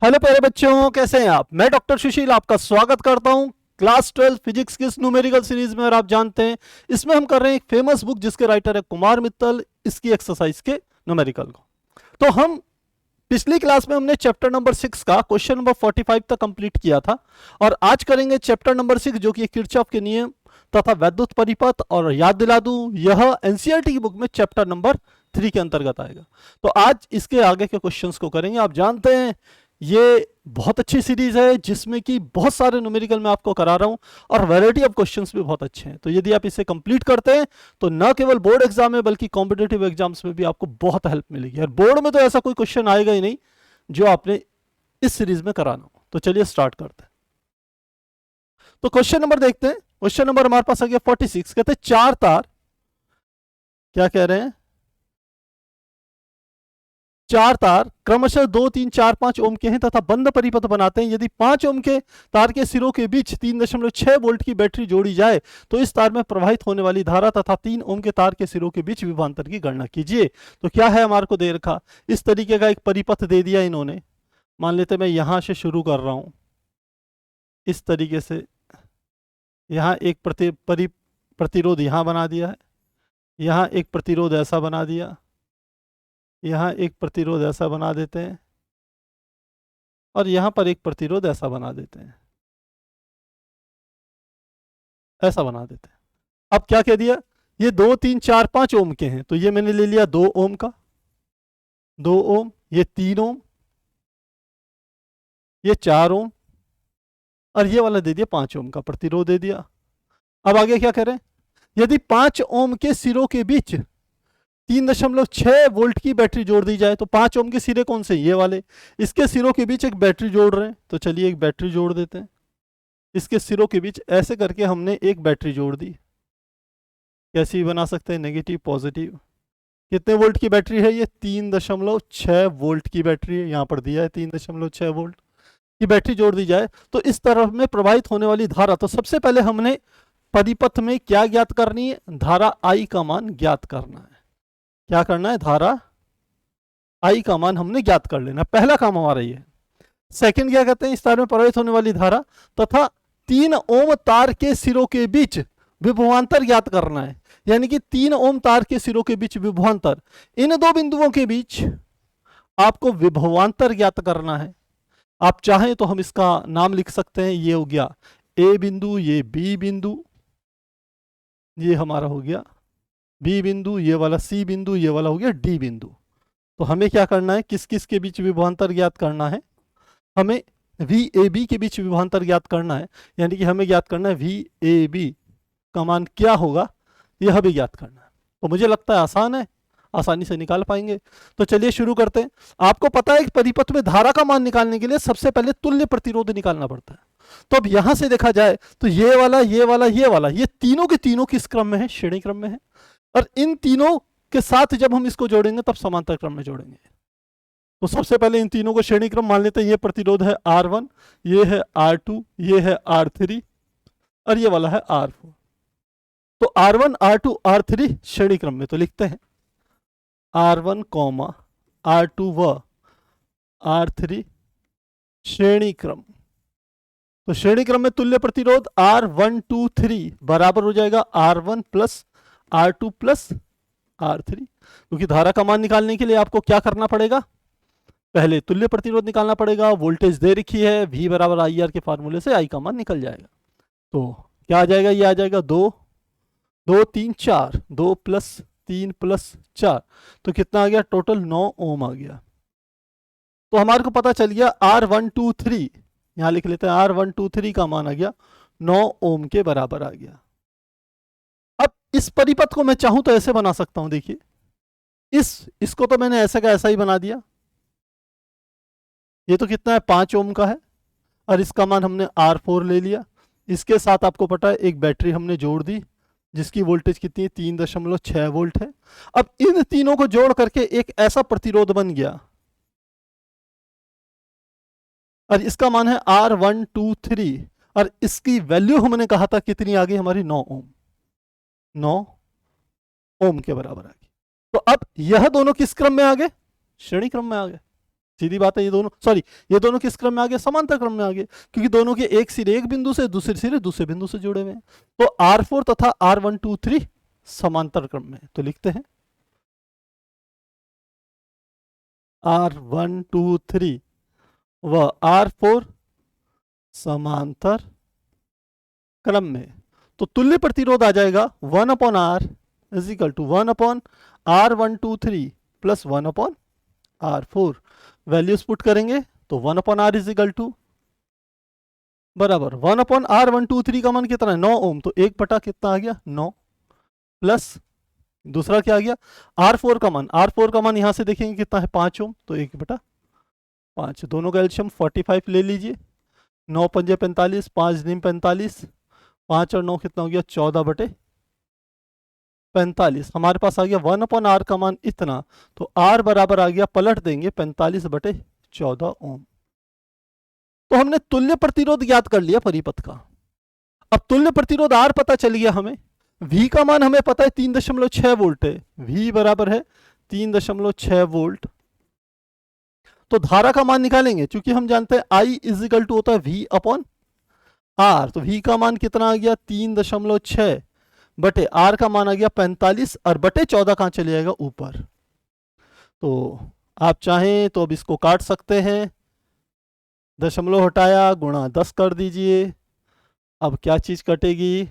Hello प्यारे बच्चों, कैसे हैं आप। मैं डॉक्टर सुशील आपका स्वागत करता हूं क्लास 12 फिजिक्स की इस न्यूमेरिकल सीरीज में। और आप जानते हैं इसमें हम कर रहे हैं एक फेमस बुक जिसके राइटर है कुमार मित्तल, इसकी एक्सरसाइज के न्यूमेरिकल को। तो हम पिछली क्लास में हमने चैप्टर नंबर 6 का क्वेश्चन नंबर 45 तक कंप्लीट किया था, और आज करेंगे चैप्टर नंबर 6 जो कि किरचॉफ के नियम तथा वैद्युत परिपथ। और याद दिला दूं, यह एनसीईआरटी की बुक में चैप्टर नंबर 3 के अंतर्गत आएगा। तो आज इसके आगे के क्वेश्चंस को करेंगे। आप जानते हैं ये बहुत अच्छी सीरीज है जिसमें कि बहुत सारे न्यूमेरिकल मैं आपको करा रहा हूं, और वैरायटी ऑफ क्वेश्चंस भी बहुत अच्छे हैं। तो यदि आप इसे कंप्लीट करते हैं तो न केवल बोर्ड एग्जाम में बल्कि कॉम्पिटेटिव एग्जाम्स में भी आपको बहुत हेल्प मिलेगी। और बोर्ड में तो ऐसा कोई क्वेश्चन आएगा ही नहीं जो आपने इस सीरीज में कराना हो। तो चलिए स्टार्ट करते हैं। तो क्वेश्चन नंबर देखते हैं। क्वेश्चन नंबर हमारे पास आ गया 46। कहते हैं चार तार, क्या कह रहे हैं, चार तार क्रमशः 2, 3, 4, 5 ओम के हैं तथा बंद परिपथ बनाते हैं। यदि 5 ओम के तार के सिरों के बीच 3.6 वोल्ट की बैटरी जोड़ी जाए तो इस तार में प्रवाहित होने वाली धारा तथा 3 ओम के तार के सिरों के बीच विभवांतर की गणना कीजिए। तो क्या है हमारे को दे रखा, इस तरीके का एक परिपथ दे दिया इन्होंने। मान लेते मैं यहां से शुरू कर रहा हूं, इस तरीके से यहां एक प्रतिरोध यहां बना दिया है, यहां एक प्रतिरोध ऐसा बना दिया, यहां एक प्रतिरोध ऐसा बना देते हैं, और यहां पर एक प्रतिरोध ऐसा बना देते हैं, ऐसा बना देते हैं। अब क्या कह दिया, ये 2, 3, 4, 5 ओम के हैं, तो ये मैंने ले लिया 2 ओम का, 2 ओम, ये 3 ओम, ये 4 ओम, और ये वाला दे दिया 5 ओम का प्रतिरोध दे दिया। अब आगे क्या करें, यदि 5 ओम के सिरों के बीच 3.6 वोल्ट की बैटरी जोड़ दी जाए तो 5 ओम के सिरे कौन से, ये वाले, इसके सिरों के बीच एक बैटरी जोड़ रहे हैं। तो चलिए एक बैटरी जोड़ देते हैं, इसके सिरों के बीच ऐसे करके हमने एक बैटरी जोड़ दी। कैसी बना सकते हैं, नेगेटिव पॉजिटिव। कितने वोल्ट की बैटरी है ये, 3.6 वोल्ट की बैटरी है, यहां पर दिया है 3.6 वोल्ट की बैटरी जोड़ दी जाए तो इस तरफ में प्रवाहित होने वाली धारा। तो सबसे पहले हमने परिपथ में क्या ज्ञात करनी है, धारा आई का मान ज्ञात करना है। क्या करना है, धारा आई का मान हमने ज्ञात कर लेना, पहला काम हमारा ये है। सेकंड क्या कहते हैं, इस तार में प्रवाहित होने वाली धारा तथा 3 ओम तार के सिरों के बीच विभवांतर ज्ञात करना है। यानी कि 3 ओम तार के सिरों के बीच विभवांतर, इन दो बिंदुओं के बीच आपको विभवांतर ज्ञात करना है। आप चाहें तो हम इसका नाम लिख सकते हैं, ये हो गया ए बिंदु, ये बी बिंदु, ये हमारा हो गया बी बिंदु, ये वाला सी बिंदु, ये वाला हो गया डी बिंदु। तो हमें क्या करना है, किस किस के बीच विभवांतर ज्ञात करना है, हमें वी ए बी के बीच विभवांतर ज्ञात करना है। यानी कि हमें ज्ञात करना है वी ए बी का मान क्या होगा, यह भी ज्ञात करना है। तो मुझे लगता है आसान है, आसानी से निकाल पाएंगे। तो चलिए शुरू करते हैं। आपको पता है कि परिपथ में धारा का मान निकालने के लिए सबसे पहले तुल्य प्रतिरोध निकालना पड़ता है। तो अब यहां से देखा जाए तो ये वाला, ये वाला, ये वाला, ये तीनों के तीनों किस क्रम में है, श्रेणी क्रम में है। और इन तीनों के साथ जब हम इसको जोड़ेंगे तब समांतर क्रम में जोड़ेंगे। तो सबसे पहले इन तीनों को श्रेणी क्रम मान लेते हैं। ये प्रतिरोध है R1, ये है R2, ये है R3, और ये वाला है R4। तो R1, R2, R3 श्रेणी क्रम में। तो लिखते हैं R1, R2 व R3 श्रेणी क्रम। तो श्रेणी क्रम में तुल्य प्रतिरोध R1, 2, 3 बराबर हो जाएगा R1 plus R2 plus R3। क्योंकि धारा का मान निकालने के लिए आपको क्या करना पड़ेगा, पहले तुल्य प्रतिरोध निकालना पड़ेगा। वोल्टेज दे रखी है, V बराबर IR के फार्मूले से I का मान निकल जाएगा। तो क्या आ जाएगा, ये आ जाएगा 2, 2, 3, 4, 2 प्लस 3 प्लस 4, तो कितना आ गया, टोटल 9 ओम आ गया। तो हमारे को पता चल गया R1, 2, 3, यहां लिख लेते हैं R1, 2, 3 का मान आ गया 9 ओम के बराबर आ गया। अब इस परिपथ को मैं चाहूं तो ऐसे बना सकता हूं, देखिए इसको तो मैंने ऐसा का ऐसा ही बना दिया। ये तो कितना है, 5 ओम का है, और इसका मान हमने R4 ले लिया। इसके साथ आपको पता है एक बैटरी हमने जोड़ दी जिसकी वोल्टेज कितनी है, 3.6 वोल्ट है। अब इन तीनों को जोड़ करके एक ऐसा प्रतिरोध बन गया, और इसका मान है R1, 2, 3, और इसकी वैल्यू हमने कहा था कितनी आ गई हमारी, 9 ओम, 9 ओम के बराबर आ गई। तो अब यह दोनों किस क्रम में आ गए, श्रेणी क्रम में आ गए। सीधी बात है, ये दोनों सॉरी ये दोनों किस क्रम में आ गए, समांतर क्रम में आ गए, क्योंकि दोनों के एक सिरे एक बिंदु से, दूसरे सिरे दूसरे बिंदु से जुड़े हुए हैं। तो R4 तथा R1 2 3 समांतर क्रम में, तो लिखते हैं R1 2 3 व R4 समांतर क्रम में। तो तुल्य प्रतिरोध आ जाएगा 1/R is equal to 1/R1 2 3 plus 1/R4। Values put करेंगे तो 1/R इज इक्वल टू बराबर 1/R1 2 3 का मान कितना है 9 ओम, तो 1 बटा कितना आ गया 9, प्लस दूसरा क्या आ गया R4 का मान, R4 का मान यहां से देखेंगे कितना है 5 ओम, तो 1 बटा 5, दोनों का एलसीएम 45 ले लीजिए, 9 पंजे 45, 5 दिन 45, 5 और 9 कितना हो गया 14 बटे 45। हमारे पास आ गया 1/R का मान इतना, तो R बराबर आ गया, पलट देंगे 45 बटे 14 ओम। तो हमने तुल्य प्रतिरोध ज्ञात कर लिया परिपथ का। अब तुल्य प्रतिरोध R पता चल गया हमें, V का मान हमें पता है 3.6 वोल्ट है, V बराबर है 3.6 वोल्ट। तो धारा का मान निकालेंगे, क्योंकि हम जानते हैं I इज इक्वल टू होता है V/R, तो V का मान कितना आ गया 3.6 बटे R का मान आ गया 45, और बटे 14 कहां चले जाएगा ऊपर। तो आप चाहें तो अब इसको काट सकते हैं, दशमलव हटाया गुणा 10 कर दीजिए। अब क्या चीज कटेगी,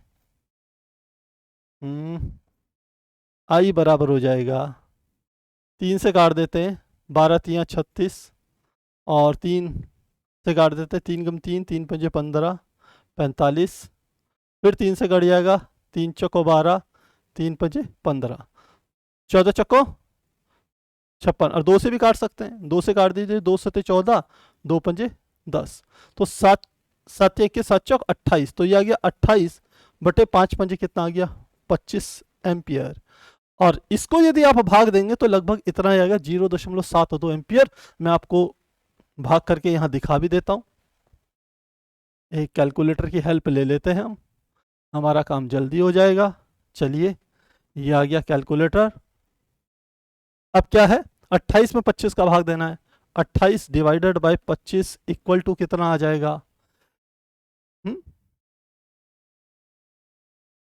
I बराबर हो जाएगा 3 से काट देते हैं, 12 3 36, और 3 से काट देते हैं, 3 × 3 3 5 15 45, फिर 3 से कट जाएगा, 3 चौको 12, 3 5 15, 14 चौको 56, और 2 से भी काट सकते हैं, 2 से काट दीजिए, 2 7 14, 2 5 10, तो 7 7 1 के 7 चौक 28, तो ये आ गया 28 बटे 5 5 कितना आ गया 25 एम्पियर। और इसको यदि आप भाग देंगे तो लगभग इतना आएगा 0.72 एम्पियर। मैं आपको भाग करके यहां दिखा भी देता हूं, एक कैलकुलेटर की हेल्प ले लेते हैं हम, हमारा काम जल्दी हो जाएगा। चलिए ये आ गया कैलकुलेटर। अब क्या है 28 में 25 का भाग देना है, 28 डिवाइडेड बाय 25 इक्वल टू कितना आ जाएगा,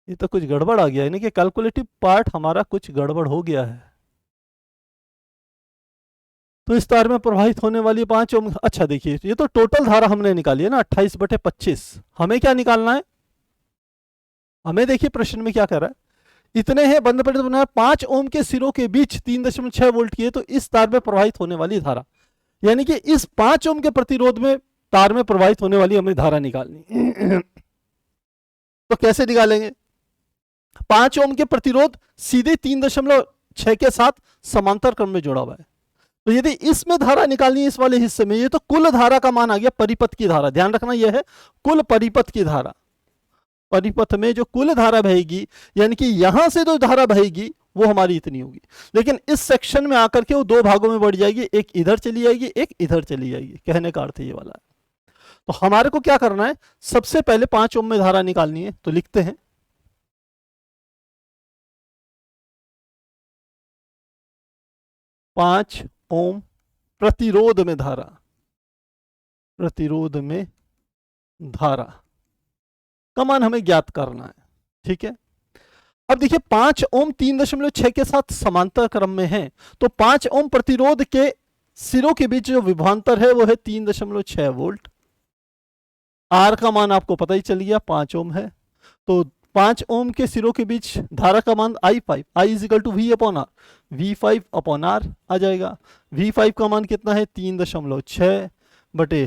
ये तो कुछ गड़बड़ आ गया, यानी कि कैलकुलेटिव पार्ट हमारा कुछ गड़बड़ हो गया है। तो इस तार में प्रवाहित होने वाली 5 ओम, अच्छा देखिए ये तो टोटल धारा हमने निकाली है ना 28 बटे 25। हमें क्या निकालना है, हमें देखिए प्रश्न में क्या कर रहा है, इतने हैं बंद परिपथ बना 5 ओम के सिरों के बीच 3.6 वोल्ट की है, तो इस तार में प्रवाहित होने वाली धारा, यानी कि इस 5 ओम के प्रतिरोध में तार में प्रवाहित होने वाली हमें धारा निकालनी। तो कैसे निकालेंगे, 5 ओम के प्रतिरोध सीधे 3.6 के साथ समांतर क्रम में जुड़ा हुआ है, तो यदि इसमें धारा निकालनी है इस वाले हिस्से में, ये तो कुल धारा का मान आ गया, परिपथ की धारा, ध्यान रखना यह है कुल परिपथ की धारा। परिपथ में जो कुल धारा बहेगी, यानी कि यहां से जो धारा बहेगी वो हमारी इतनी होगी, लेकिन इस सेक्शन में आकर के वो 2 भागों में बढ़ जाएगी, एक इधर चली जाएगी एक इधर चली जाएगी, कहने का अर्थ ये वाला है। तो हमारे को क्या करना है, सबसे पहले 5 ओम में धारा निकालनी है, तो लिखते हैं 5 ओम प्रतिरोध में धारा, प्रतिरोध में धारा का मान हमें ज्ञात करना है, ठीक है। अब देखिए 5 ओम 3.6 के साथ समांतर क्रम में है, तो 5 ओम प्रतिरोध के सिरों के बीच जो विभवांतर है वो है 3.6 वोल्ट। आर का मान आपको पता ही चल गया 5 ओम है, तो 5 ओम के सिरों के बीच धारा का मान I5, I is equal to V/R, V5/R आ जाएगा। V5 का मान कितना है 3.6 बटे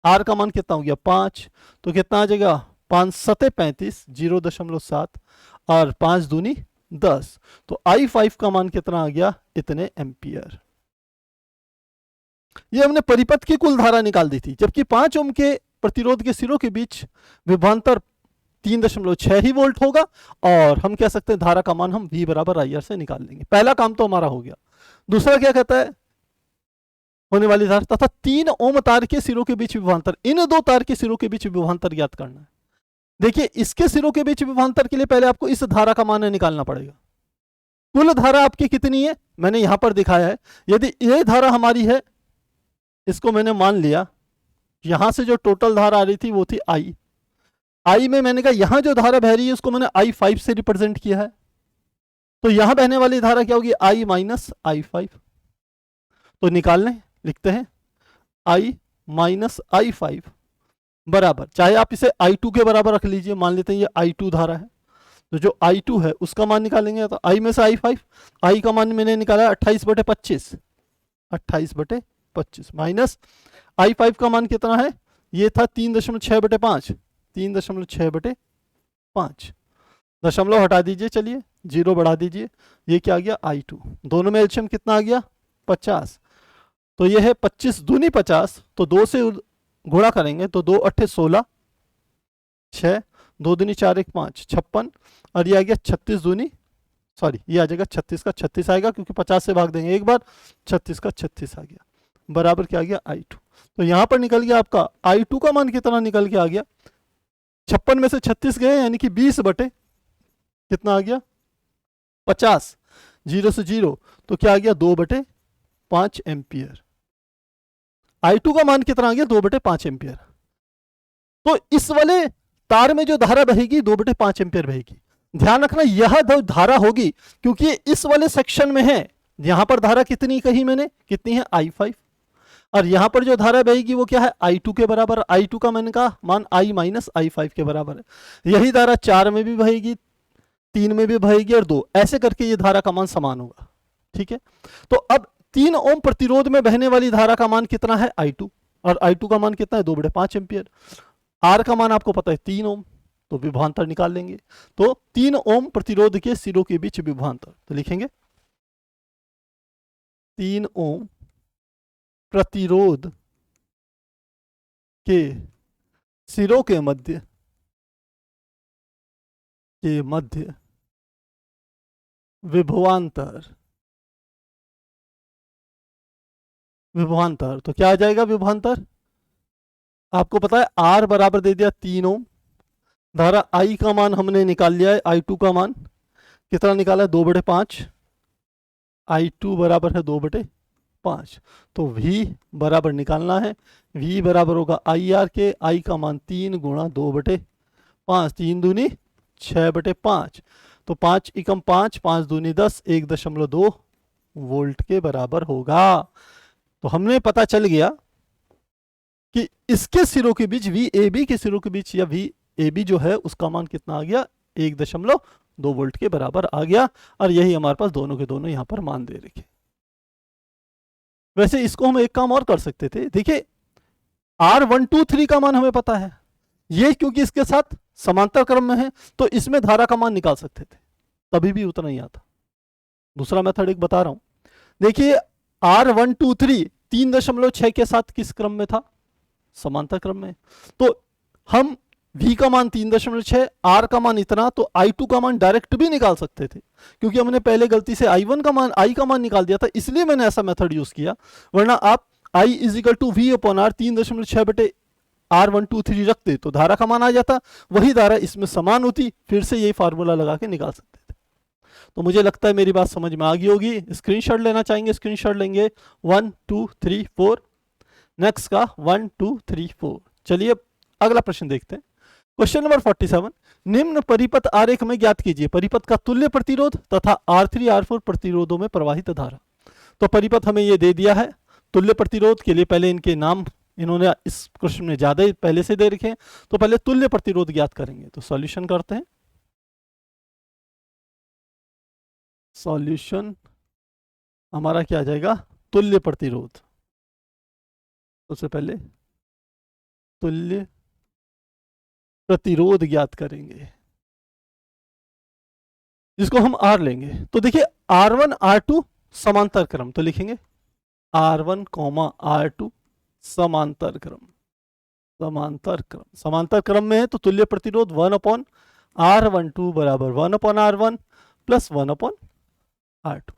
R का मान कितना हो गया 5, तो कितना आ जाएगा 5 7 35, 0.7, और 5 दूनी 10, तो I5 का मान कितना आ गया इतने एम्पियर। ये हमने परिपथ की कुल धारा निकाल दी थी, जबकि 5 ओम के प्रतिरोध के सिरों के बीच विभवांतर 3.6 ही वोल्ट होगा, और हम कह सकते हैं धारा का मान हम V बराबर IR से निकाल लेंगे। पहला काम तो हमारा हो गया। दूसरा क्या कहता है, होने वाली धारा तथा 3 ओम तार के सिरों के बीच विभवांतर, इन 2 तार के सिरों के बीच विभवांतर ज्ञात करना है। देखिए इसके सिरों के बीच विभवांतर के लिए पहले आपको इस धारा का मान निकालना पड़ेगा। कुल धारा आपकी कितनी है, मैंने यहां पर दिखाया है, यदि ये धारा हमारी है इसको मैंने मान लिया, यहां से जो टोटल धारा आ रही थी वो थी आई में मैंने कहा यहां जो धारा बह रही है उसको मैंने I5 से रिप्रेजेंट किया है, तो यहां बहने वाली धारा क्या होगी, I माइनस I5। तो निकाल लें, लिखते हैं I माइनस I5 बराबर, चाहे आप इसे I2 के बराबर रख लीजिए, मान लेते हैं ये I2 धारा है, तो जो I2 है उसका मान निकालेंगे, तो I में से I5, I का मान मैंने निकाला 28/25, 28/25 माइनस I5 का मान कितना है, ये था 3.6/5, 3.6/5, दशमलव हटा दीजिए, चलिए 0 बढ़ा दीजिए, ये क्या आ गया I2, दोनों में एलसीएम कितना आ गया 50, तो ये है 25 दूनी 50, तो 2 से गुणा करेंगे तो 2 8 16, 6 2 दूनी 4 1 5 56, और ये आ गया 36 दूनी, सॉरी ये आ जाएगा 36 का 36 आएगा, क्योंकि 50 से भाग देंगे एक बार, 36 का 36 आ गया, बराबर क्या आ गया I2। तो यहां पर निकल गया आपका I2 का मान कितना निकल के आ गया, 56 में से 36 गए यानी कि 20 बटे कितना आ गया 50, 0 से 0, तो क्या आ गया 2/5 एम्पियर। I2 का मान कितना आ गया 2/5 एम्पियर। तो इस वाले तार में जो धारा बहेगी 2/5 एम्पियर बहेगी। ध्यान रखना यह धारा होगी क्योंकि इस वाले सेक्शन में है, यहां पर धारा कितनी कही मैंने, कितनी है I5, और यहां पर जो धारा बहेगी वो क्या है I2 के बराबर। I2 का मैंने कहा मान I माइनस I5 के बराबर है। यही धारा 4 में भी बहेगी, 3 में भी बहेगी और 2, ऐसे करके ये धारा का मान समान होगा। ठीक है, तो अब 3 ओम प्रतिरोध में बहने वाली धारा का मान कितना है I2, और I2 का मान कितना है 2/5 एम्पियर। R का मान आपको पता है 3 ओम, तो विभवांतर निकाल लेंगे। तो 3 ओम प्रतिरोध के सिरों के बीच विभवांतर, तो लिखेंगे 3 ओम प्रतिरोध के सिरों के मध्य विभवांतर, तो क्या आ जाएगा विभवांतर, आपको पता है R बराबर दे दिया 3 ओम, धारा I का मान हमने निकाल लिया है, I2 का मान कितना निकाला है 2/5, I2 बराबर है 2/5, तो V बराबर निकालना है, V बराबर होगा IR के, I का मान 3 गुणा 2/5, 3 दूनी 6/5, तो 5 एकम 5, 5 दूनी 10, 1.2 वोल्ट के बराबर होगा। तो हमने पता चल गया कि इसके सिरों के बीच VAB के सिरों के बीच या VAB जो है उसका मान कितना आ गया 1.2 वोल्ट के बराबर आ गया, और यही हमारे पास दोनों के दोनों यहां पर मान दे रखे। वैसे इसको हम एक काम और कर सकते थे, देखिए R123 का मान हमें पता है, ये क्योंकि इसके साथ समांतर क्रम में है तो इसमें धारा का मान निकाल सकते थे, तभी भी उतना ही आता। दूसरा मेथड एक बता रहा हूं, देखिए R123 3.6 के साथ किस क्रम में था, समांतर क्रम में, तो हम V का मान 3.6, R का मान इतना, तो I2 का मान डायरेक्ट भी निकाल सकते थे, क्योंकि हमने पहले गलती से I1 का मान I का मान निकाल दिया था, इसलिए मैंने ऐसा मेथड यूज किया। वरना आप I = V/R 3.6 R123 रखते तो धारा का मान आ जाता, वही धारा इसमें समान होती, फिर से यही फार्मूला लगा के निकाल सकते थे। तो मुझे लगता है मेरी बात समझ में आ गई होगी। स्क्रीनशॉट लेना चाहेंगे, स्क्रीनशॉट लेंगे 1 2 3 4, नेक्स्ट का 1 2 3 4। चलिए अगला प्रश्न देखते हैं, क्वेश्चन नंबर 47, निम्न परिपथ आरेख में ज्ञात कीजिए परिपथ का तुल्य प्रतिरोध तथा R3 R4 प्रतिरोधों में प्रवाहित धारा। तो परिपथ हमें ये दे दिया है, तुल्य प्रतिरोध के लिए पहले इनके नाम इन्होंने इस क्वेश्चन में ज्यादा ही पहले से दे रखे हैं, तो पहले तुल्य प्रतिरोध ज्ञात करेंगे। तो सॉल्यूशन करते हैं, सॉल्यूशन हमारा क्या आ जाएगा तुल्य प्रतिरोध। सबसे पहले तुल्य प्रतिरोध ज्ञात करेंगे जिसको हम R लेंगे। तो देखिए R1 R2 समांतर क्रम, तो लिखेंगे R1, R2 समांतर क्रम, समांतर क्रम में है तो तुल्य प्रतिरोध 1/R12 बराबर 1/R1 प्लस 1/R2।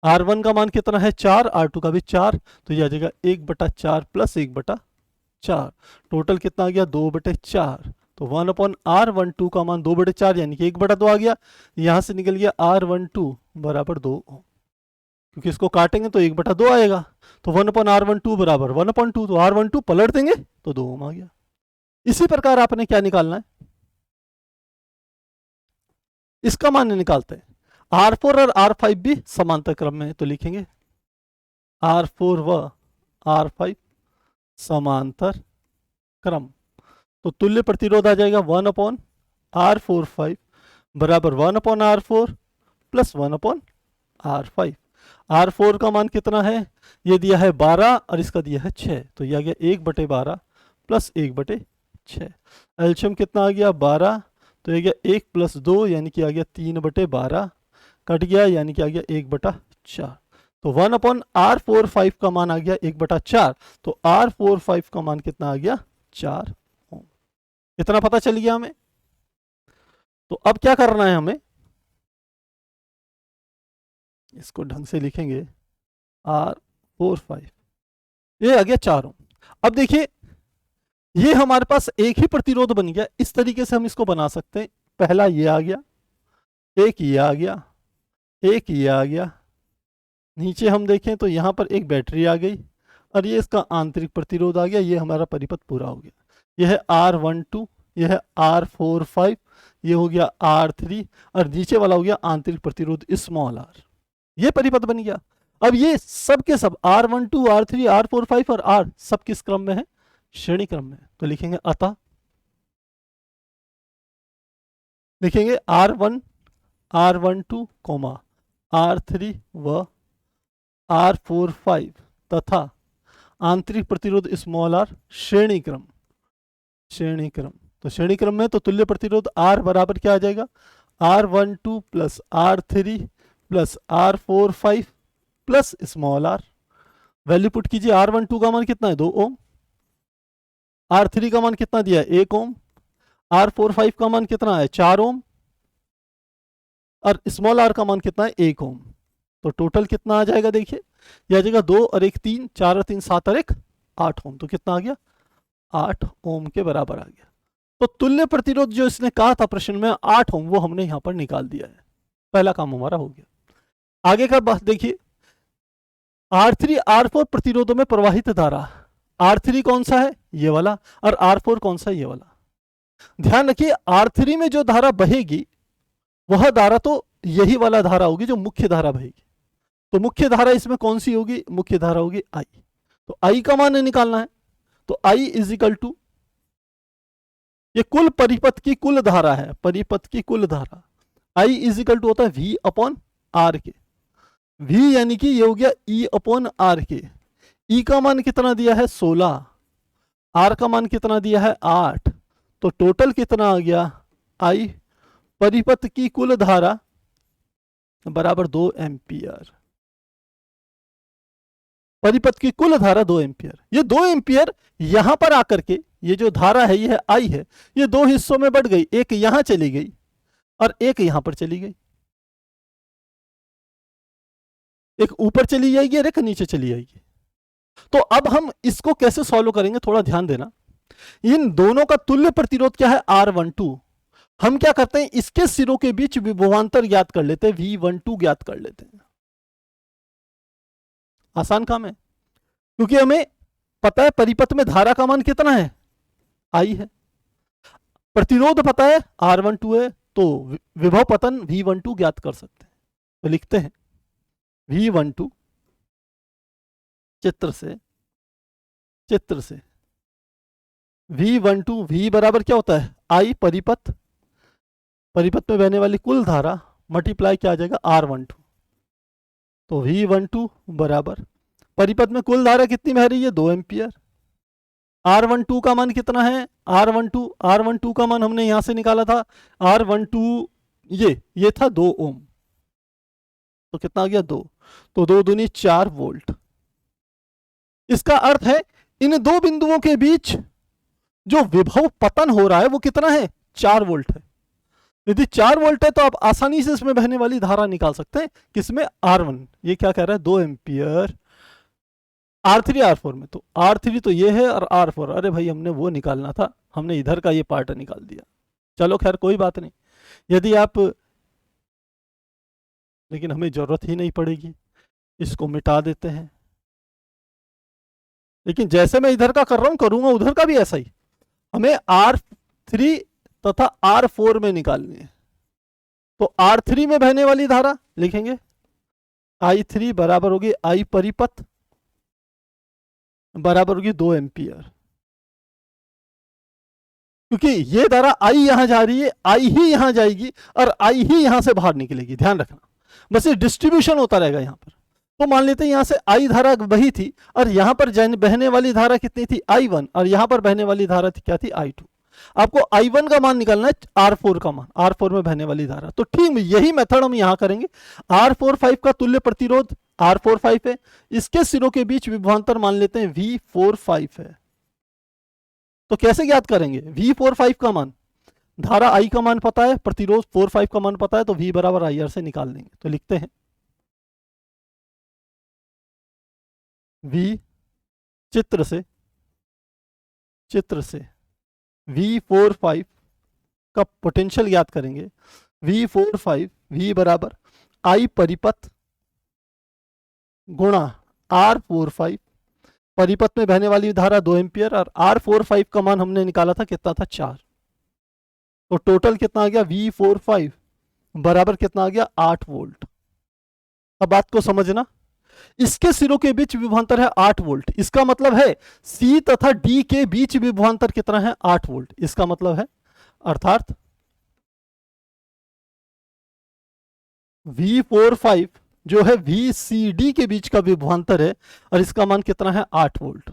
R1 का मान कितना है 4, R2 का भी 4, तो यह आ जाएगा 1/4 प्लस 1/4, टोटल कितना आ गया 2/4। तो 1/R12 का मान 2/4 यानी कि 1/2 आ गया। यहां से निकल गया R12 बराबर 2 ओम, क्योंकि इसको काटेंगे तो 1/2 आएगा, तो 1/R12 बराबर 1/2, तो R12 पलट देंगे तो 2 ओम आ गया। इसी प्रकार आपने क्या निकालना है, इसका मान निकालते हैं। R4 और R5 भी समांतर क्रम में है, तो लिखेंगे R4 व R5 समांतर क्रम। तो तुल्य प्रतिरोध आ जाएगा 1/R45 बराबर 1/R4 प्लस 1/R5। R4 का मान कितना है, ये दिया है 12 और इसका दिया है 6, तो यह आ गया 1/12 प्लस 1/6। एल्शियम कितना आ गया 12, तो ये गया 1 प्लस 2 यानी कि आ गया 3/12, कट गया यानी कि आ गया 1/4। तो 1/R45 का मान आ गया 1/4, तो R45 का मान कितना आ गया 4 ओम। इतना पता चल गया हमें। तो अब क्या करना है हमें, इसको ढंग से लिखेंगे R45, ये आ गया 4 ओम। अब देखिए ये हमारे पास एक ही प्रतिरोध बन गया, इस तरीके से हम इसको बना सकते हैं। पहला ये आ गया, एक ये आ गया, एक ये आ गया, नीचे हम देखें तो यहां पर एक बैटरी आ गई और ये इसका आंतरिक प्रतिरोध आ गया। ये हमारा परिपथ पूरा हो गया। यह है R12, यह है R45, ये हो गया R3 और नीचे वाला हो गया आंतरिक प्रतिरोध स्मॉल r। ये परिपथ बन गया। अब ये सब के सब R12, R3, R45 और R सब किस क्रम में है, श्रेणी क्रम में। तो लिखेंगे अतः लिखेंगे R1, R12, R3 व R45 तथा आंतरिक प्रतिरोध स्मॉल r श्रेणी क्रम। श्रेणी क्रम, तो श्रेणी क्रम में तो तुल्य प्रतिरोध R बराबर क्या आ जाएगा, R12 plus R3 plus R45 plus small r। Value put कीजिए। R12 का मान कितना है 2 ओम, R3 का मान कितना दिया है 1 ओम, R45 का मान कितना है 4 ओम और स्मॉल r का मान कितना है 1 ओम। तो टोटल कितना आ जाएगा, देखिए यह आ जाएगा 2 और 1 3, 4 और 3 7 और 1 8 ओम। तो कितना आ गया 8 ओम के बराबर आ गया। तो तुल्य प्रतिरोध जो इसने कहा था प्रश्न में 8 ओम, वो हमने यहां पर निकाल दिया है। पहला काम हमारा हो गया। आगे का बात देखिए, R3 R4 प्रतिरोधों में प्रवाहित धारा, R3 कौन सा है ये वाला और R4 कौन सा है ये वाला। ध्यान रखिए R3 में जो धारा बहेगी वह धारा तो यही वाला धारा होगी जो मुख्य धारा बहेगी। तो मुख्य धारा इसमें कौन सी होगी, मुख्य धारा होगी I। तो I का मान निकालना है। तो I इज इक्वल टू, ये कुल परिपथ की कुल धारा है, परिपथ की कुल धारा। I इज इक्वल टू होता है V अपॉन R के। V यानी कि ये हो गया E अपॉन R के। E का मान कितना दिया है 16, R का मान कितना दिया है 8, तो टोटल कितना आ गया I परिपथ की कुल धारा बराबर 2 एम्पियर। परिपथ की कुल धारा 2 एम्पियर। ये 2 एम्पियर यहां पर आकर के ये जो धारा है ये I है, ये दो हिस्सों में बढ़ गई, एक यहां चली गई और एक यहां पर चली गई। एक ऊपर चली जाएगी और एक नीचे चली जाएगी। तो अब हम इसको कैसे सॉल्व करेंगे, थोड़ा ध्यान देना। इन दोनों का तुल्य प्रतिरोध क्या है R12। हम क्या करते हैं, इसके सिरों के बीच विभवांतर ज्ञात कर लेते हैं, V12 ज्ञात कर लेते हैं। आसान काम है, क्योंकि हमें पता है परिपथ में धारा का मान कितना है I है, प्रतिरोध पता है R12 है, तो विभव पतन V12 ज्ञात कर सकते हैं। तो लिखते हैं V12 चित्र से V12, V बराबर क्या होता है I परिपथ, परिपथ में बहने वाली कुल धारा मल्टीप्लाई क्या आ जाएगा R12। तो V12 बराबर परिपथ में कुल धारा कितनी बह रही है 2 एम्पियर। R12 का मान कितना है, R12 का मान हमने यहां से निकाला था R12, ये था 2 ओम। तो कितना आ गया 2, तो 2 दूनी 4 वोल्ट। इसका अर्थ है इन दो बिंदुओं के बीच जो विभव पतन हो रहा है वो कितना है 4 वोल्ट है। यदि 4 वोल्ट है तो आप आसानी से इसमें बहने वाली धारा निकाल सकते हैं। किसमें R1, ये क्या कह रहा है 2 एम्पियर। R3 R4 में, तो R3 तो ये है और R4, अरे भाई हमने वो निकालना था, हमने इधर का ये पार्ट निकाल दिया। चलो खैर कोई बात नहीं, यदि आप, लेकिन हमें जरूरत ही नहीं पड़ेगी, इसको मिटा देते हैं। लेकिन जैसे मैं इधर का कर रहा हूं करूंगा उधर का भी ऐसा ही। हमें R3 तथा R4 में निकालनी है। तो R3 में बहने वाली धारा लिखेंगे I3 बराबर होगी I परिपथ बराबर होगी 2 एम्पियर। क्योंकि ये धारा I यहां जा रही है, I ही यहां जाएगी और I ही यहां से बाहर निकलेगी, ध्यान रखना। बस ये डिस्ट्रीब्यूशन होता रहेगा यहां पर। तो मान लेते हैं यहां से I धारा वही थी और यहां पर बहने वाली धारा कितनी थी I1 और यहां पर बहने वाली धारा थी क्या थी I2। आपको I1 का मान निकालना है, R4 का मान, R4 में बहने वाली धारा। तो ठीक यही मेथड हम यहां करेंगे। R45 का तुल्य प्रतिरोध R45 है, इसके सिरों के बीच विभवांतर मान लेते हैं V45 है। तो कैसे ज्ञात करेंगे? V45 का मान, धारा I का मान पता है, प्रतिरोध 45 का मान पता है, तो V बराबर IR से निकाल देंगे। तो लिखते हैं V चित्र से V45 का पोटेंशियल ज्ञात करेंगे। V45 V बराबर I परिपथ गुणा R45, परिपथ में बहने वाली धारा 2 एम्पियर और R45 का मान हमने निकाला था कितना था 4। तो टोटल कितना आ गया V45 बराबर कितना आ गया 8 वोल्ट। अब बात को समझना, इसके सिरों के बीच विभवांतर है 8 वोल्ट। इसका मतलब है C तथा D के बीच विभवांतर कितना है 8 वोल्ट। इसका मतलब है अर्थात V45 जो है VCD के बीच का विभवांतर है और इसका मान कितना है 8 वोल्ट।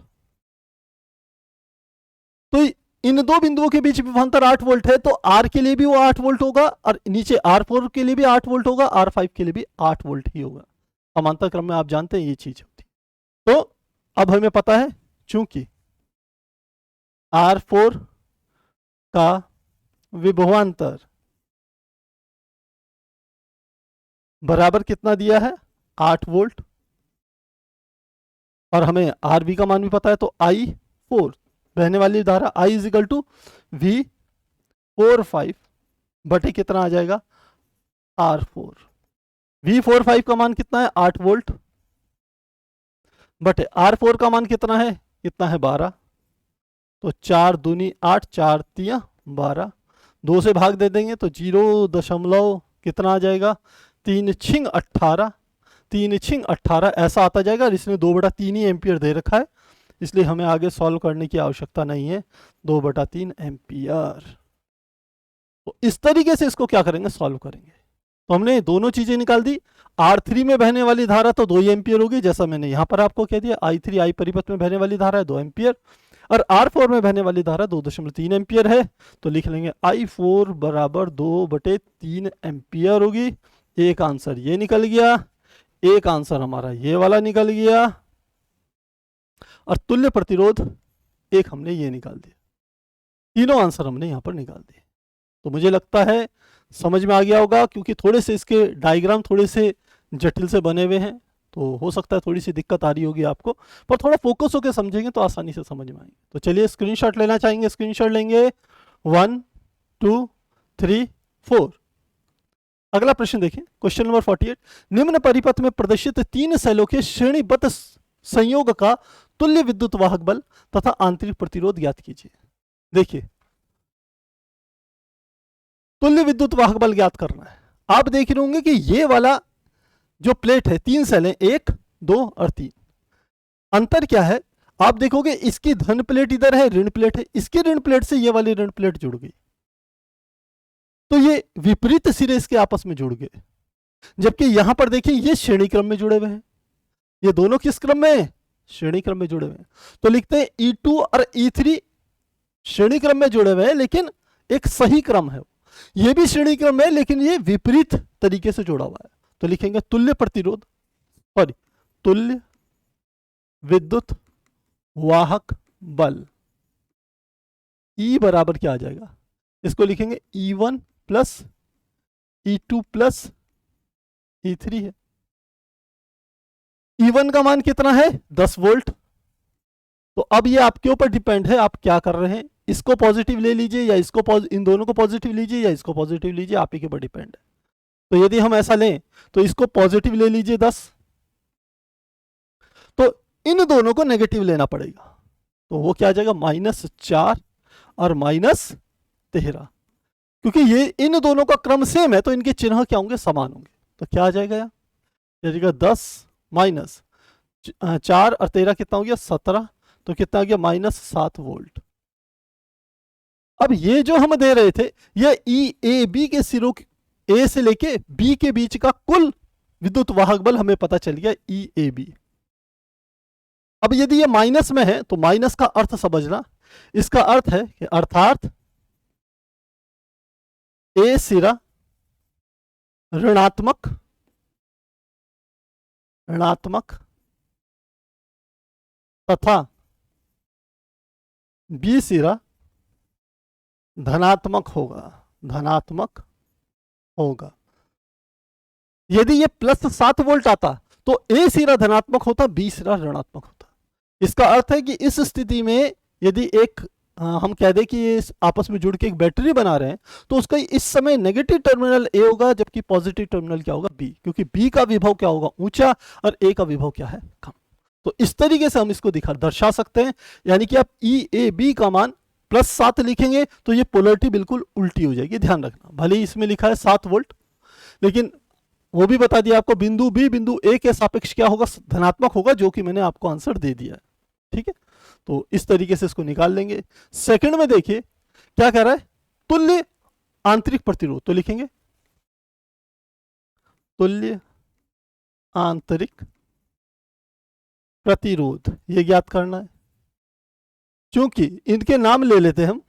तो इन दो बिंदुओं के बीच विभवांतर 8 वोल्ट है, तो R के लिए भी वो 8 वोल्ट होगा और नीचे R4 के लिए भी 8 वोल्ट होगा, R5 के लिए भी 8 वोल्ट ही होगा। समांतर क्रम में आप जानते हैं ये चीज होती। तो अब हमें पता है चूंकि R4 का विभवांतर बराबर कितना दिया है 8 वोल्ट और हमें RV का मान भी पता है, तो I4 बहने वाली धारा I is equal to V45 बटे कितना आ जाएगा R4। V45 का मान कितना है 8 वोल्ट बटे R4 का मान कितना है 12। तो 4 दूनी 8, 4 तिया 12, 2 से भाग दे देंगे तो 0 कितना आ जाएगा 3 छिंग 18, 3 छिंग 18 ऐसा आता जाएगा। और इसने 2/3 ही एम्पियर दे रखा है, इसलिए हमें आगे सॉल्व करने की आवश्यकता नहीं है, 2/3 एम्पियर। तो इस तरीके से इसको क्या करेंगे सॉल्व करेंगे। तो हमने दोनों चीजें निकाल दी। R3 में बहने वाली धारा तो 2 एम्पियर होगी, जैसा मैंने यहां पर आपको कह दिया। I3 I परिपथ में बहने वाली धारा है 2 एम्पियर और R4 में बहने वाली धारा 2.3 एम्पियर है। तो लिख लेंगे I4 बराबर 2/3 एम्पियर होगी। एक आंसर ये निकल गया, एक आंसर हमारा ये वाला निकल गया और तुल्य प्रतिरोध एक हमने ये निकाल दिया। तीनों आंसर हमने यहां पर निकाल दिए। तो मुझे लगता है समझ में आ गया होगा, क्योंकि थोड़े से इसके डायग्राम थोड़े से जटिल से बने हुए हैं, तो हो सकता है थोड़ी सी दिक्कत आ रही होगी आपको, पर थोड़ा फोकस होकर समझेंगे तो आसानी से समझ में आएंगे। तो चलिए स्क्रीनशॉट लेना चाहेंगे, स्क्रीनशॉट लेंगे 1 2 3 4। अगला प्रश्न देखें, क्वेश्चन नंबर 48। निम्न परिपथ में प्रदर्शित 3 सेलों के श्रेणीबद्ध संयोग का तुल्य विद्युत वाहक बल तथा आंतरिक प्रतिरोध ज्ञात कीजिए। देखिए तुल्य विद्युत वाहक बल ज्ञात करना है। आप देख रहे होंगे कि ये वाला जो प्लेट है 3 सेल है, 1 2 और 3। अंतर क्या है आप देखोगे, इसकी धन प्लेट इधर है, ऋण प्लेट है, इसकी ऋण प्लेट से ये वाली ऋण प्लेट जुड़ गई, तो ये विपरीत सिरे इसके आपस में जुड़ गए। जबकि यहां पर देखिए ये श्रेणी क्रम में जुड़े हुए हैं, ये दोनों किस क्रम में श्रेणी क्रम में जुड़े हुए हैं। तो लिखते हैं E2 और E3 श्रेणी क्रम में जुड़े हुए हैं, लेकिन एक सही क्रम है, ये भी श्रेणी क्रम है लेकिन ये विपरीत तरीके से जुड़ा हुआ है। तो लिखेंगे तुल्य प्रतिरोध, सॉरी तुल्य विद्युत वाहक बल E बराबर क्या आ जाएगा, इसको लिखेंगे E1 plus E2 plus E3 है। E1 का मान कितना है 10 वोल्ट। तो अब ये आपके ऊपर डिपेंड है आप क्या कर रहे हैं, इसको पॉजिटिव ले लीजिए या इसको इन दोनों को पॉजिटिव लीजिए या इसको पॉजिटिव लीजिए, आप ही के ऊपर डिपेंड है। तो यदि हम ऐसा लें तो इसको पॉजिटिव ले लीजिए 10, तो इन दोनों को नेगेटिव लेना पड़ेगा। तो वो क्या आ जाएगा, -4 और -13। क्योंकि ये इन दोनों का क्रम सेम है तो इनके चिन्ह क्या होंगे, समान होंगे। तो क्या आ जाएगा यार, 10 माइनस 4 और 13 कितना हो गया, 17। तो कितना आ गया, -7 वोल्ट। अब ये जो हम दे रहे थे, ये ई ए बी के सिरों ए से लेके बी के बीच का कुल विद्युत वाहक बल हमें पता चल गया, ई ए बी। अब यदि ये माइनस में है तो माइनस का अर्थ समझना, इसका अर्थ है कि अर्थात ए सिरा ऋणात्मक तथा बी सिरा धनात्मक होगा। यदि ये +7 वोल्ट आता तो ए सिरा धनात्मक होता, बी सिरा ऋणात्मक होता। इसका अर्थ है कि इस स्थिति में यदि हम कह दें कि ये आपस में जुड़ के एक बैटरी बना रहे हैं तो उसका इस समय नेगेटिव टर्मिनल ए होगा, जबकि पॉजिटिव टर्मिनल क्या होगा, बी। क्योंकि बी का विभव क्या होगा, ऊंचा, और ए का विभव क्या है, कम। तो इस तरीके से हम इसको दर्शा सकते हैं। यानी कि आप ई ए बी का मान +7 लिखेंगे तो ये पोलरिटी बिल्कुल उल्टी हो जाएगी, ध्यान रखना। भले ही इसमें लिखा है 7 वोल्ट, लेकिन वो भी बता दिया आपको, बिंदु बी बिंदु ए के सापेक्ष क्या होगा, धनात्मक होगा, जो कि मैंने आपको आंसर दे दिया है। ठीक है, तो इस तरीके से इसको निकाल लेंगे। सेकंड में देखिए क्या कह रहा है, तुल्य आंतरिक प्रतिरोध। तो लिखेंगे तुल्य आंतरिक प्रतिरोध, ये ज्ञात करना है। क्योंकि इनके नाम ले लेते हैं हम,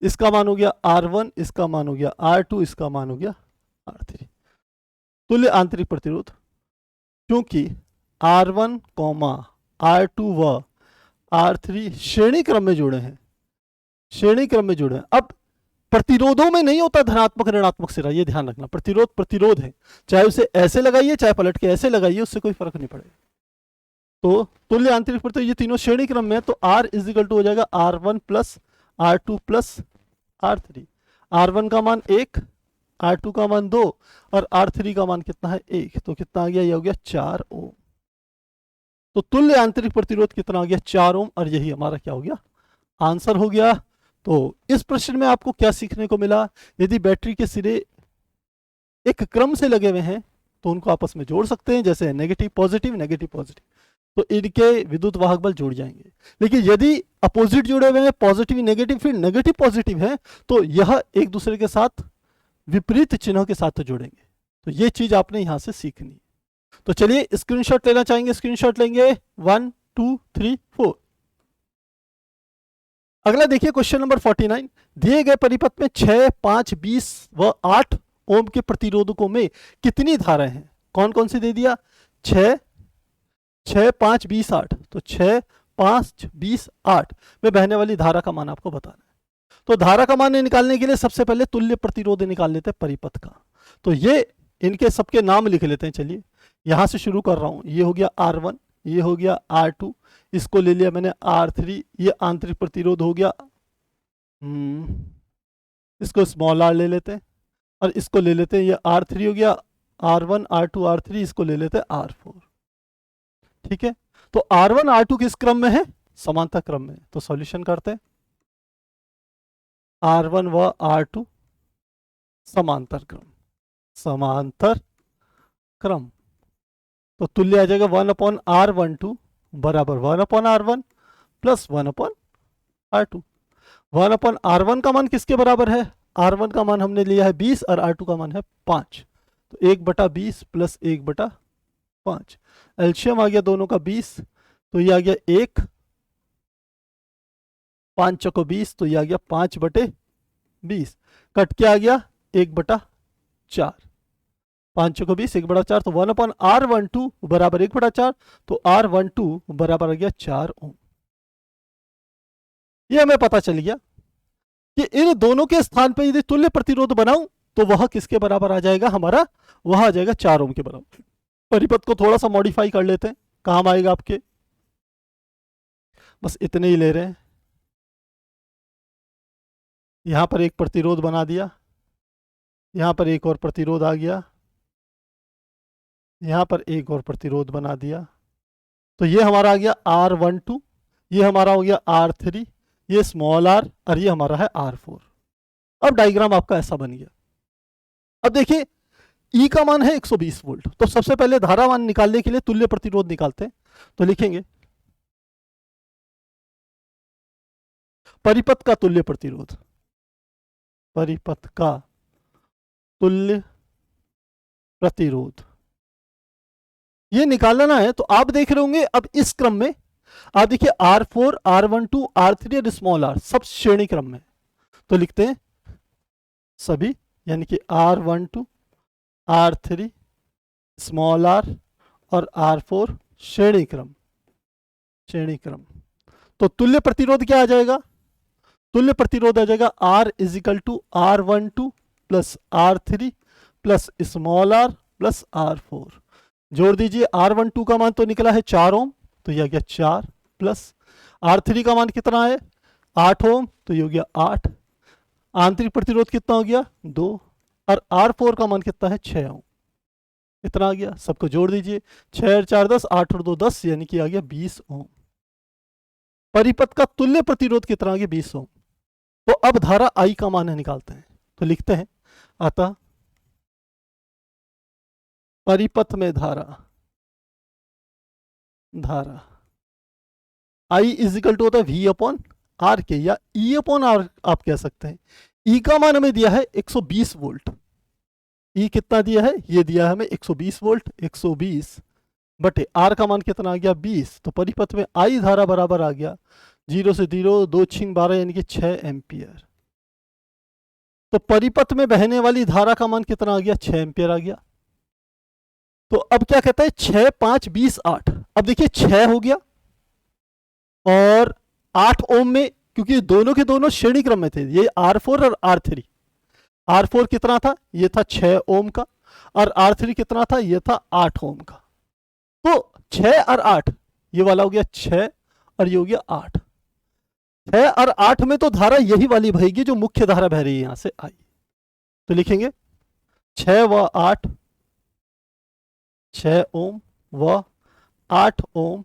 इसका मान हो गया R1, इसका मान हो गया R2, इसका मान हो गया R3। तुल्य आंतरिक प्रतिरोध, क्योंकि R1, R2 व R3 श्रेणी क्रम में जुड़े हैं, अब प्रतिरोधों में नहीं होता धनात्मक ऋणात्मक सिरा, ये ध्यान रखना। प्रतिरोध है, चाहे उसे ऐसे लगाइए चाहे पलट के ऐसे लगाइए, उससे कोई फर्क नहीं पड़ेगा। तो तुल्य आंतरिक प्रतिरोध ये तीनों श्रेणी क्रम में है, तो R = हो जाएगा R1 + R2 + R3। R1 का मान 1, R2 का मान 2 और R3 का मान कितना है, 1। तो कितना आ गया, ये हो गया 4 ओम। तो तुल्य आंतरिक प्रतिरोध कितना आ गया, 4 ओम, और यही हमारा क्या हो गया, आंसर हो गया। तो इस प्रश्न में आपको क्या सीखने को मिला, यदि बैटरी के सिरे एक क्रम से लगे हुए हैं तो उनको आपस में जोड़ सकते हैं, जैसे नेगेटिव पॉजिटिव, तो इनके विद्युत वाहक बल जुड़ जाएंगे। लेकिन यदि अपोजिट जुड़े हुए हैं, पॉजिटिव नेगेटिव, फिर नेगेटिव पॉजिटिव है, तो यह एक दूसरे के साथ विपरीत चिन्हों के साथ जुड़ेंगे। तो ये चीज आपने यहां से सीखनी। तो चलिए स्क्रीनशॉट लेना चाहेंगे, स्क्रीनशॉट लेंगे 1 2 3 4। अगला देखिए क्वेश्चन नंबर 49। दिए गए परिपथ में 6, 5, 20 व 8 ओम के प्रतिरोधकों में कितनी धाराएं हैं। कौन कौन सी दे दिया, 6, 5, 20, 8। तो 6, 5, 20, 8 में बहने वाली धारा का मान आपको बताना है। तो धारा का मान निकालने के लिए सबसे पहले तुल्य प्रतिरोध निकाल लेते हैं परिपथ का। तो ये इनके सबके नाम लिख लेते हैं। चलिए यहां से शुरू कर रहा हूं। ये हो गया R1, ये हो गया R2, इसको ले लिया मैंने R3, ये आंतरिक प्रतिरोध हो गया, इसको स्मॉल r ले लेते हैं, और इसको ले लेते हैं, ये R3 हो गया, R1, R2, R3, इसको ले लेते हैं R4। ठीक है, तो R1, R2 किस क्रम में है, समांतर क्रम में। तो सॉल्यूशन करते हैं, R1 व R2 समांतर क्रम। तो तुल्य आ जाएगा 1/R12 बराबर 1/R1 प्लस 1/R2। 1/R1 का मान किसके बराबर है, R1 का मान हमने लिया है 20 और R2 का मान है 5। तो 1/20 प्लस 1/5। एलसीएम आ गया दोनों का 20, तो ये आ गया 1, 5 चौको 20, तो ये आ गया 5/20। कट के आ गया 1/4, 5 चौको 20, 1/4। तो 1/R12 बराबर 1/4, तो R12 बराबर आ गया 4 ओम। ये हमें पता चल गया कि इन दोनों के स्थान पर यदि तुल्य प्रतिरोध बनाऊं तो वह किसके बराबर आ जाएगा, हमारा वह आ जाएगा 4 ओम के बराबर। परिपथ को थोड़ा सा मॉडिफाई कर लेते हैं, काम आएगा आपके, बस इतने ही ले रहे हैं। यहां पर एक प्रतिरोध बना दिया, यहां पर एक और प्रतिरोध आ गया, यहां पर एक और प्रतिरोध बना दिया, तो ये हमारा आ गया R12, ये हमारा हो गया R3, ये स्मॉल r और ये हमारा है R4। अब डायग्राम आपका ऐसा बन गया। अब देखिए E का मान है 120 वोल्ट, तो सबसे पहले धारा मान निकालने के लिए तुल्य प्रतिरोध निकालते हैं। तो लिखेंगे परिपथ का तुल्य प्रतिरोध, परिपथ का तुल्य प्रतिरोध ये निकालना है। तो आप देख रहे होंगे अब इस क्रम में आप देखिए R4, R12, R3 और स्मॉल r सब श्रेणी क्रम में। तो लिखते हैं सभी, यानी कि R12, R3, स्मॉल r और R4 श्रेणी क्रम, श्रेणी क्रम। तो तुल्य प्रतिरोध क्या आ जाएगा? तुल्य प्रतिरोध आ जाएगा R is equal to R12 plus R3 plus small r plus R4। जोड़ दीजिए, R12 का मान तो निकला है 4 ओम, तो यह आ गया 4 प्लस R3 का मान कितना है 8 ओम, तो ये हो गया 8। आंतरिक प्रतिरोध कितना हो गया 2, और R4 का मान कितना है 6 ओम, इतना आ गया। सबको जोड़ दीजिए, 6 और 4 10, 8 और 2 10, यानी कि आ गया 20 ओम। परिपथ का तुल्य प्रतिरोध कितना आ गया 20 ओम। तो अब धारा I का मान निकालते हैं। तो लिखते हैं अतः परिपथ में धारा, धारा I इज इक्वल टू होता है V अपॉन आर के, या E अपॉन आर आप कह सकते हैं। E का मान हमें दिया है 120 वोल्ट। E कितना दिया है? ये दिया है हमें 120 वोल्ट, 120 बटे R का मान कितना आ गया 20। तो परिपथ में I धारा बराबर आ गया 0 से 0, 2 6 12, यानी कि 6 एम्पियर। तो परिपथ में बहने वाली धारा का मान कितना आ गया 6 एम्पियर आ गया। तो अब क्या कहता है 6 5 20 8। अब देखिए 6 हो गया और 8 ओम में, क्योंकि दोनों के दोनों श्रेणी क्रम में थे, ये R4 और R3। R4 कितना था? ये था 6 ओम का, और R3 कितना था? ये था 8 ओम का। तो 6 और 8, ये वाला हो गया 6 और ये हो गया 8। 6 और 8 में तो धारा यही वाली बहेगी जो मुख्य धारा बह रही है यहां से आई। तो लिखेंगे 6 व 8, 6 ओम व 8 ओम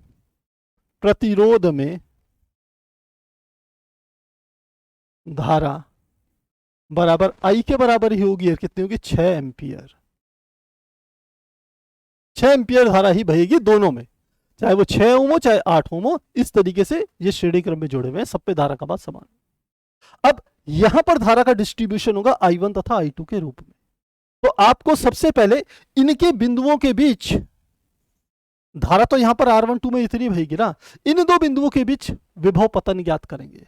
प्रतिरोध में धारा बराबर I के बराबर ही होगी। कितनी होगी? 6 एम्पियर। 6 एम्पियर धारा ही बहेगी दोनों में, चाहे वो 6 ओम हो चाहे 8 ओम हो। इस तरीके से ये श्रेणी क्रम में जुड़े हुए हैं, सब पे धारा का मान समान। अब यहां पर धारा का डिस्ट्रीब्यूशन होगा I1 तथा I2 के रूप में। तो आपको सबसे पहले इनके बिंदुओं के बीच धारा, तो यहां पर R12 में इतनी बहेगी ना, इन दो बिंदुओं के बीच विभव पतन ज्ञात करेंगे।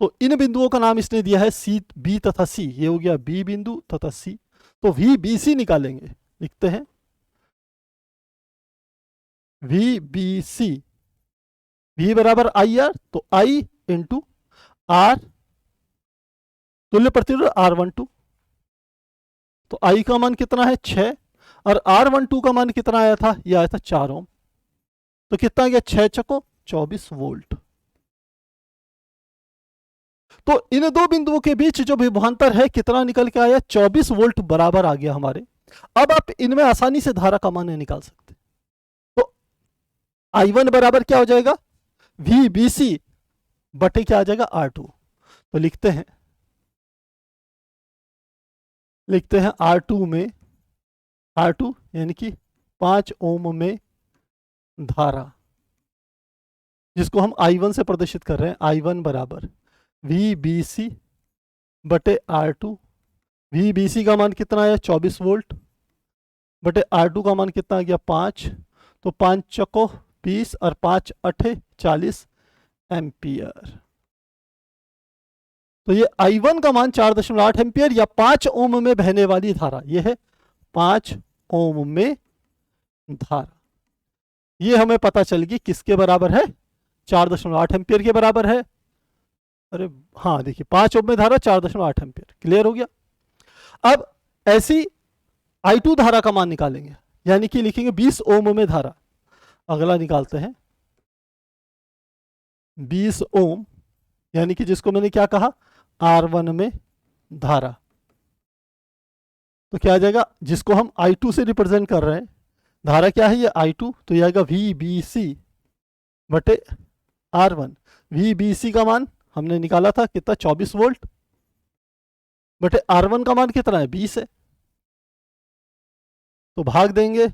तो इन बिंदुओं का नाम इसने दिया है सी, बी तथा सी। ये हो गया बी बिंदु तथा सी। तो वी बी सी निकालेंगे। लिखते हैं वी बी सी, वी बराबर आई आर, तो आई इंटू आर, तुल्य प्रतिरोध R12। तो आई का मान कितना है 6, और R12 का मान कितना आया था? ये आया था 4 ओम। तो कितना गया 6 चको 24 वोल्ट। तो इन दो बिंदुओं के बीच जो विभवांतर है कितना निकल के आया? 24 वोल्ट बराबर आ गया हमारे। अब आप इनमें आसानी से धारा का मान निकाल सकते। तो I1 बराबर क्या हो जाएगा? वी बी सी बटे क्या आ जाएगा? R2। तो लिखते हैं R2 में, R2 यानी कि 5 ओम में धारा, जिसको हम I1 से प्रदर्शित कर रहे हैं। I1 बराबर वी बी सी बटे R2। वी बी सी का मान कितना आया? 24 वोल्ट बटे R2 का मान कितना आ गया? 5। तो 5 चको 20 और 5 अठे 40 एम्पियर। तो ये I1 का मान 4.8 एम्पियर, या 5 ओम में बहने वाली धारा। ये है 5 ओम में धारा। ये हमें पता चल गई किसके बराबर है? 4.8 एम्पियर के बराबर है। अरे हाँ, देखिए 5 ओम में धारा 4.8 एम्पियर। क्लियर हो गया। अब ऐसी I2 धारा का मान निकालेंगे, यानी कि लिखेंगे 20 ओम में धारा। अगला निकालते हैं 20 ओम, यानी कि जिसको मैंने क्या कहा? R1 में धारा। तो क्या आ जाएगा? जिसको हम I2 से रिप्रेजेंट कर रहे हैं, धारा क्या है? ये I2। तो ये आएगा वी बी सी बटे R1। VBC का मान हमने निकाला था कितना, 24 वोल्ट, बटे R1 का मान कितना है, 20 है। तो भाग देंगे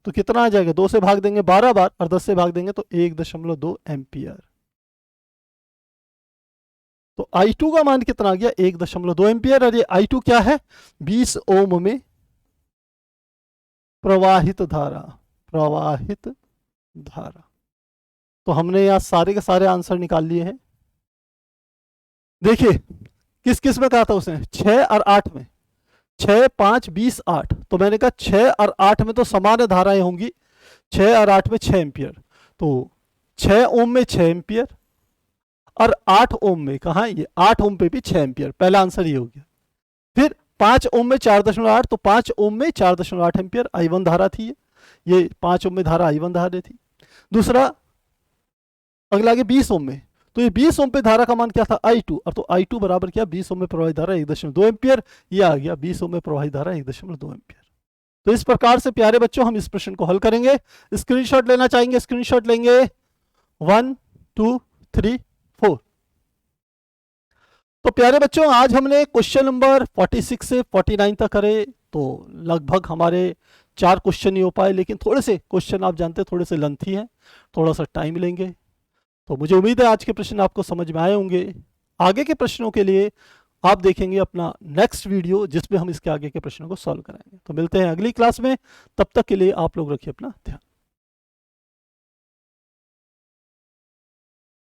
तो कितना आ जाएगा, 2 से भाग देंगे 12 बार और 10 से भाग देंगे तो 1.2 एम्पियर। तो I2 का मान कितना आ गया, 1.2 एम्पियर। और ये I2 क्या है, 20 ओम में प्रवाहित धारा, प्रवाहित धारा। तो हमने यहां सारे के सारे आंसर निकाल लिए हैं। देखिए किस किस में कहा था उसने, 6 और 8 में, 6, 5, 20, 8। तो मैंने कहा 6 और 8 में तो समान धाराएं होंगी, 6 और 8 में 6 एम्पियर। तो 6 ओम में 6 एम्पियर और 8 ओम में, कहा ये 8 ओम पे भी 6 एम्पियर, पहला आंसर ये हो गया। फिर 5 ओम में 4.8, तो 5 ओम में 4.8 एम्पियर I1 धारा थी, ये 5 ओम में धारा I1 धारा थी। दूसरा अगला आगे 20 ओम में, तो ये 20 ओम पे धारा का मान क्या था, I2, और तो I2 बराबर क्या, 20 ओम में प्रवाहित धारा 1.2 एम्पियर। ये आ गया 20 ओम में प्रवाहित धारा 1.2 एम्पियर। तो इस प्रकार से प्यारे बच्चों हम इस प्रश्न को हल करेंगे। स्क्रीनशॉट लेना चाहेंगे, स्क्रीनशॉट लेंगे, 1, 2, 3, 4। तो प्यारे बच्चों आज हमने क्वेश्चन नंबर 46 से 49 तक करे। तो लगभग हमारे 4 क्वेश्चन ही हो पाए, लेकिन थोड़े से क्वेश्चन आप जानते हैं थोड़े से लेंथी हैं, थोड़ा सा टाइम लेंगे। तो मुझे उम्मीद है आज के प्रश्न आपको समझ में आए होंगे। आगे के प्रश्नों के लिए आप देखेंगे अपना नेक्स्ट वीडियो, जिसमें हम इसके आगे के प्रश्नों को सॉल्व कराएंगे। तो मिलते हैं अगली क्लास में, तब तक के लिए आप लोग रखिए अपना ध्यान।